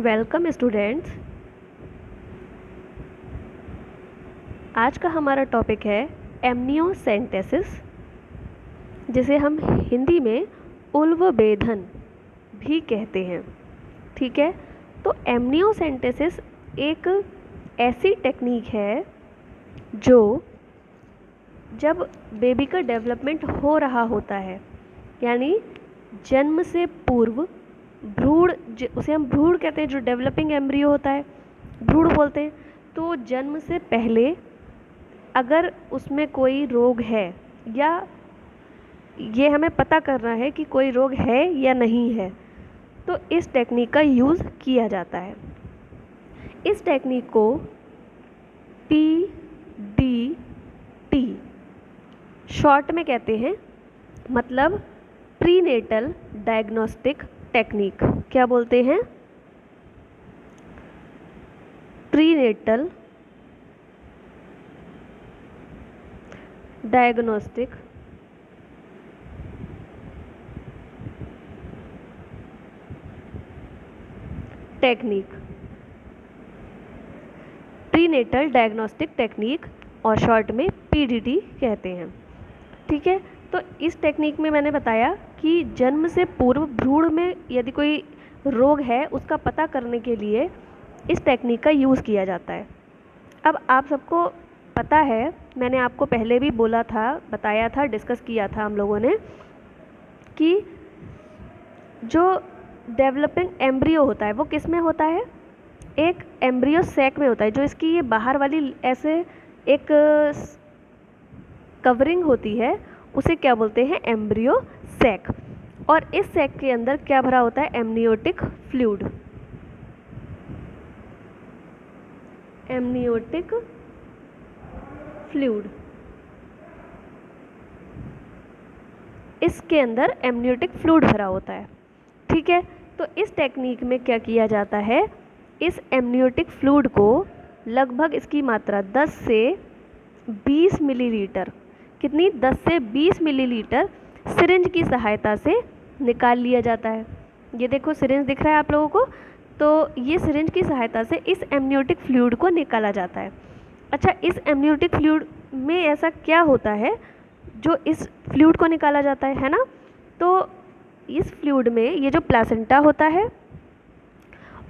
Welcome students. आज का हमारा टॉपिक है एमनियोसेंटेसिस, जिसे हम हिंदी में उल्वबेधन भी कहते हैं। ठीक है, तो एमनियोसेंटेसिस एक ऐसी टेक्निक है जो जब बेबी का डेवलपमेंट हो रहा होता है, यानी जन्म से पूर्व भ्रूण, उसे हम भ्रूण कहते हैं, जो डेवलपिंग एम्ब्रियो होता है भ्रूण बोलते हैं। तो जन्म से पहले अगर उसमें कोई रोग है, या ये हमें पता करना है कि कोई रोग है या नहीं है, तो इस टेक्निक का यूज़ किया जाता है। इस टेक्निक को PDT शॉर्ट में कहते हैं, मतलब प्रीनेटल डायग्नोस्टिक टेक्निक। क्या बोलते हैं? Prenatal diagnostic technique, prenatal diagnostic technique, और शॉर्ट में PDT कहते हैं। ठीक है, तो इस टेक्निक में मैंने बताया कि जन्म से पूर्व भ्रूण में यदि कोई रोग है, उसका पता करने के लिए इस टेक्निक का यूज़ किया जाता है। अब आप सबको पता है, मैंने आपको पहले भी बोला था, बताया था, डिस्कस किया था हम लोगों ने, कि जो डेवलपिंग एम्ब्रियो होता है वो किस में होता है? एक एम्ब्रियो सैक में होता है। जो इसकी ये बाहर वाली ऐसे एक कवरिंग होती है, उसे क्या बोलते हैं? Embryo sac. और इस सैक के अंदर क्या भरा होता है? Amniotic fluid. एमनियोटिक फ्लूइड, इसके अंदर एमनियोटिक फ्लूइड भरा होता है। ठीक है, तो इस टेक्निक में क्या किया जाता है? इस एमनियोटिक फ्लूइड को लगभग इसकी मात्रा 10 से 20 मिलीलीटर, कितनी? 10 से 20 मिलीलीटर सिरिंज की सहायता से निकाल लिया जाता है। ये देखो सिरिंज दिख रहा है आप लोगों को, तो ये सिरिंज की सहायता से इस एमनियोटिक फ्लूइड को निकाला जाता है। अच्छा, इस एमनियोटिक फ्लूइड में ऐसा क्या होता है जो इस फ्लूइड को निकाला जाता है ना? तो इस फ्लूइड में ये जो प्लासेंटा होता है,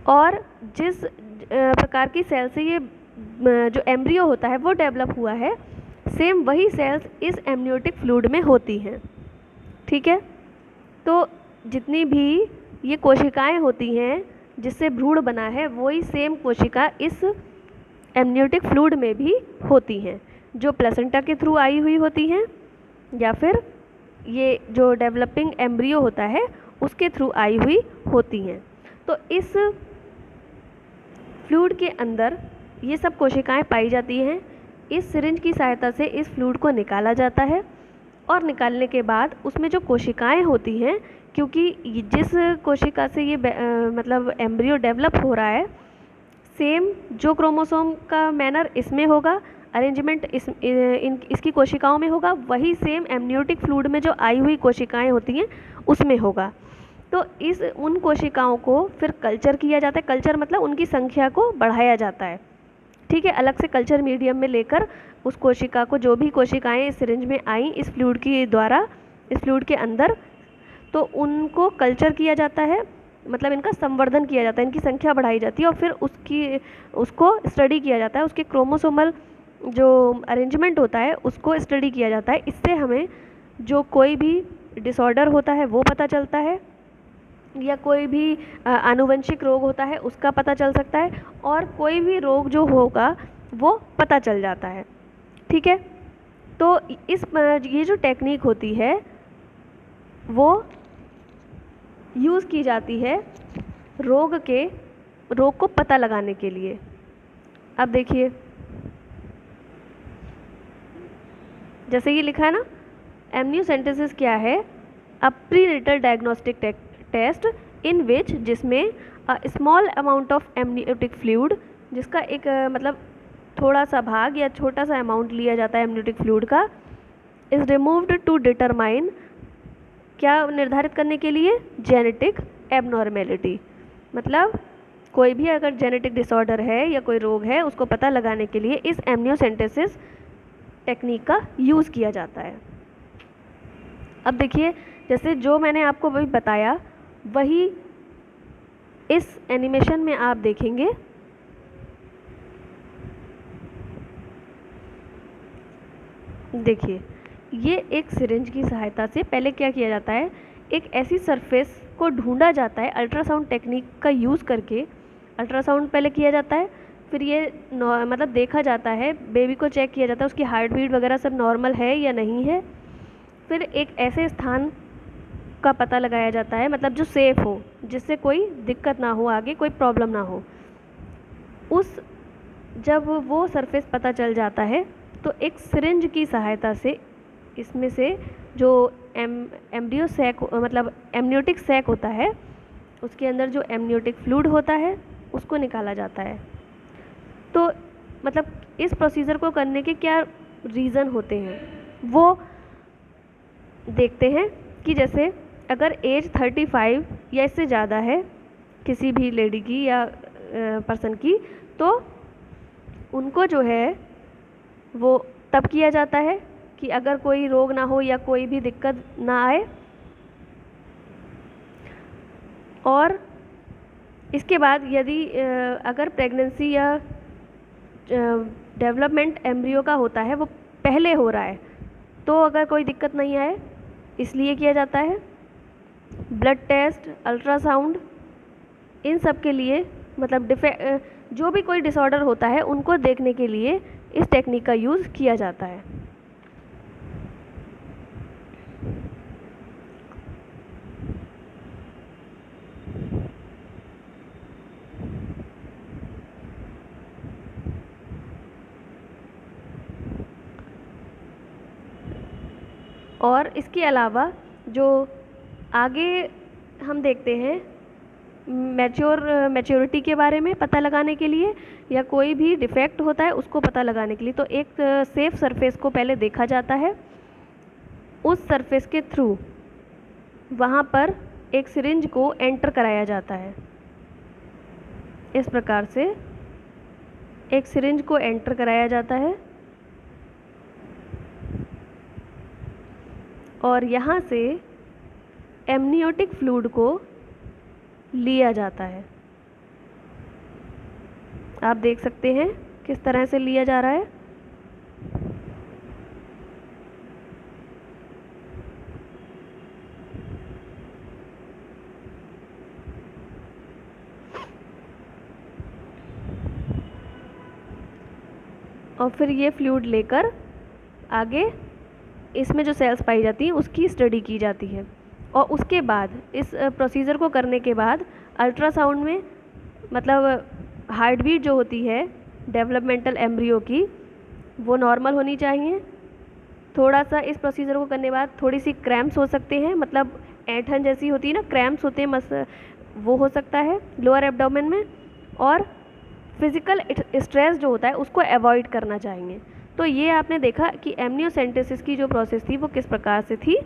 और जिस प्रकार की सेल से ये जो एम्ब्रियो होता है वो डेवलप हुआ है, सेम वही सेल्स इस एमनियोटिक फ्लूइड में होती हैं। ठीक है, तो जितनी भी ये कोशिकाएं होती हैं जिससे भ्रूण बना है, वही सेम कोशिका इस एमनियोटिक फ्लूइड में भी होती हैं, जो प्लेसेंटा के थ्रू आई हुई होती हैं, या फिर ये जो डेवलपिंग एम्ब्रियो होता है उसके थ्रू आई हुई होती हैं। तो इस फ्लूइड के अंदर ये सब कोशिकाएं पाई जाती हैं। इस सिरिंज की सहायता से इस फ्लूइड को निकाला जाता है, और निकालने के बाद उसमें जो कोशिकाएं होती हैं, क्योंकि जिस कोशिका से ये मतलब एम्ब्रियो डेवलप हो रहा है, सेम जो क्रोमोसोम का मैनर इसमें होगा, अरेंजमेंट इसकी कोशिकाओं में होगा, वही सेम एमनियोटिक फ्लूइड में जो आई हुई कोशिकाएं होती हैं उसमें होगा। तो उन कोशिकाओं को फिर कल्चर किया जाता है। कल्चर मतलब उनकी संख्या को बढ़ाया जाता है। ठीक है, अलग से कल्चर मीडियम में लेकर उस कोशिका को, जो भी कोशिकाएं इस सिरिंज में आई इस फ्लूइड के द्वारा, इस फ्लूइड के अंदर, तो उनको कल्चर किया जाता है, मतलब इनका संवर्धन किया जाता है, इनकी संख्या बढ़ाई जाती है, और फिर उसको स्टडी किया जाता है, उसके क्रोमोसोमल जो अरेंजमेंट होता है उसको स्टडी किया जाता है। इससे हमें जो कोई भी डिसऑर्डर होता है वो पता चलता है, या कोई भी आनुवंशिक रोग होता है उसका पता चल सकता है, और कोई भी रोग जो होगा वो पता चल जाता है। ठीक है, तो ये जो टेक्निक होती है वो यूज़ की जाती है रोग को पता लगाने के लिए। अब देखिए, जैसे ये लिखा है ना, एमनियोसेंटेसिस क्या है? अ प्रीनेटल डायग्नोस्टिक टेस्ट इन विच, जिसमें small amount of amniotic fluid, जिसका एक मतलब थोड़ा सा भाग या छोटा सा अमाउंट लिया जाता है एमनियोटिक फ्लूइड का, इज रिमूव्ड टू डिटरमाइन, क्या निर्धारित करने के लिए? जेनेटिक एबनॉर्मेलिटी, मतलब कोई भी अगर जेनेटिक डिसऑर्डर है या कोई रोग है उसको पता लगाने के लिए इस एमनियोसेंटेसिस टेक्निक का यूज़ किया जाता है। अब देखिए, जैसे जो मैंने आपको वही बताया वही इस एनिमेशन में आप देखेंगे। देखिए, ये एक सिरिंज की सहायता से पहले क्या किया जाता है, एक ऐसी सरफेस को ढूंढा जाता है अल्ट्रासाउंड टेक्निक का यूज़ करके। अल्ट्रासाउंड पहले किया जाता है, फिर ये मतलब देखा जाता है, बेबी को चेक किया जाता है उसकी हार्ट बीट वगैरह सब नॉर्मल है या नहीं है। फिर एक ऐसे स्थान का पता लगाया जाता है, मतलब जो सेफ़ हो, जिससे कोई दिक्कत ना हो, आगे कोई प्रॉब्लम ना हो। जब वो सरफेस पता चल जाता है तो एक सिरिंज की सहायता से इसमें से जो एम्ब्रियो सैक मतलब एमनियोटिक सैक होता है, उसके अंदर जो एमनियोटिक फ्लूइड होता है उसको निकाला जाता है। तो मतलब इस प्रोसीजर को करने के क्या रीज़न होते हैं वो देखते हैं कि जैसे अगर एज 35 या इससे ज़्यादा है किसी भी लेडी की या पर्सन की, तो उनको जो है वो तब किया जाता है कि अगर कोई रोग ना हो या कोई भी दिक्कत ना आए। और इसके बाद यदि अगर प्रेगनेंसी या डेवलपमेंट एम्ब्रियो का होता है वो पहले हो रहा है, तो अगर कोई दिक्कत नहीं आए इसलिए किया जाता है। ब्लड टेस्ट, अल्ट्रासाउंड, इन सब के लिए मतलब जो भी कोई डिसऑर्डर होता है उनको देखने के लिए इस टेक्निक का यूज़ किया जाता है। और इसके अलावा जो आगे हम देखते हैं मैच्योरिटी के बारे में पता लगाने के लिए या कोई भी डिफेक्ट होता है उसको पता लगाने के लिए, तो एक सेफ सरफेस को पहले देखा जाता है। उस सरफेस के थ्रू वहाँ पर एक सिरिंज को एंटर कराया जाता है। इस प्रकार से एक सिरिंज को एंटर कराया जाता है और यहाँ से एमनियोटिक फ्लूइड को लिया जाता है। आप देख सकते हैं किस तरह से लिया जा रहा है। और फिर ये फ्लूइड लेकर आगे इसमें जो सेल्स पाई जाती हैं उसकी स्टडी की जाती है। और उसके बाद इस प्रोसीजर को करने के बाद अल्ट्रासाउंड में मतलब हार्ट बीट जो होती है डेवलपमेंटल एम्ब्रियो की वो नॉर्मल होनी चाहिए। थोड़ा सा इस प्रोसीजर को करने के बाद थोड़ी सी क्रैम्प्स हो सकते हैं, मतलब ऐंठन जैसी होती है ना, क्रैम्प्स होते हैं वो हो सकता है लोअर एब्डोमेन में। और फिज़िकल स्ट्रेस जो होता है उसको अवॉइड करना चाहिए। तो ये आपने देखा कि एमनियोसेंटेसिस की जो प्रोसेस थी वो किस प्रकार से थी।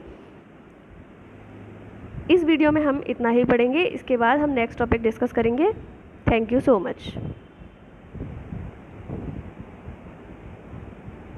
इस वीडियो में हम इतना ही पढ़ेंगे, इसके बाद हम नेक्स्ट टॉपिक डिस्कस करेंगे। Thank you so much.